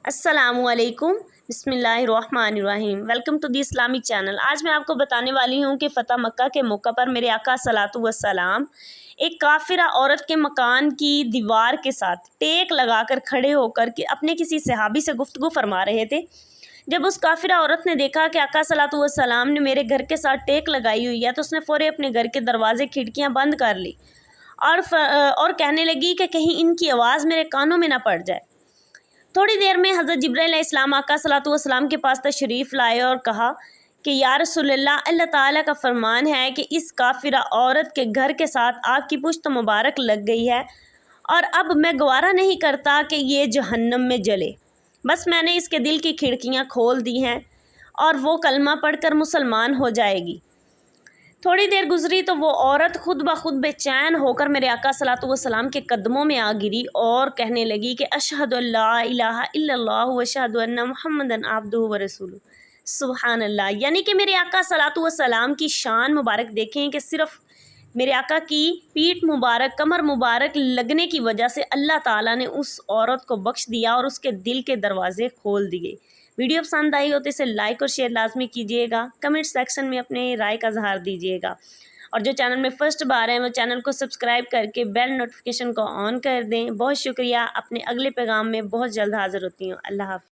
السلام علیکم، بسم اللہ الرحمن الرحیم۔ Welcome to the Islamic channel. آج میں آپ کو بتانے والی ہوں کہ فتح مکہ کے موقع پر میرے آقا صلوات والسلام ایک کافرہ عورت کے مکان کی دیوار کے ساتھ ٹیک لگا کر کھڑے ہو کر کے اپنے کسی صحابی سے گفتگو فرما رہے تھے۔ جب اس کافرہ عورت نے دیکھا کہ آقا صلوات والسلام نے میرے گھر کے ساتھ ٹیک لگائی ہوئی ہے تو اس نے فوری اپنے گھر کے دروازے کھڑکیاں بند کر لی اور کہنے لگی کہ کہیں ان کی آواز میرے کانوں میں نہ پڑ جائے۔ تھوڑی دیر میں حضرت جبرائیل علیہ السلام آقا صلوات والسلام کے پاس تشریف لائے اور کہا کہ یا رسول اللہ تعالیٰ کا فرمان ہے کہ اس کافرہ عورت کے گھر کے ساتھ آگ کی پشت مبارک لگ گئی ہے اور اب میں گوارہ نہیں کرتا کہ یہ جہنم میں جلے، بس میں نے اس کے دل کی کھڑکیاں کھول دی ہیں اور وہ کلمہ پڑھ کر مسلمان ہو جائے گی۔ تھوڑی دیر گزری تو وہ عورت خود بخود بے چین ہو کر میرے آقا صلوات والسلام کے قدموں میں آ گری اور کہنے لگی کہ اشہد ان لا الہ الا اللہ و اشہد ان محمدً عبدہ و رسولہ۔ سبحان اللہ، یعنی کہ میرے آقا صلوات والسلام کی شان مبارک دیکھیں کہ صرف میرے آقا کی پیٹھ مبارک، کمر مبارک لگنے کی وجہ سے اللہ تعالیٰ نے اس عورت کو بخش دیا اور اس کے دل کے دروازے کھول دیے۔ ویڈیو پسند آئی ہو تو اسے لائک اور شیئر لازمی کیجیے گا، کمنٹ سیکشن میں اپنے رائے کا اظہار دیجیے گا، اور جو چینل میں فرسٹ بار ہیں وہ چینل کو سبسکرائب کر کے بیل نوٹیفیکیشن کو آن کر دیں۔ بہت شکریہ، اپنے اگلے پیغام میں بہت جلد حاضر ہوتی ہوں۔ اللہ حافظ۔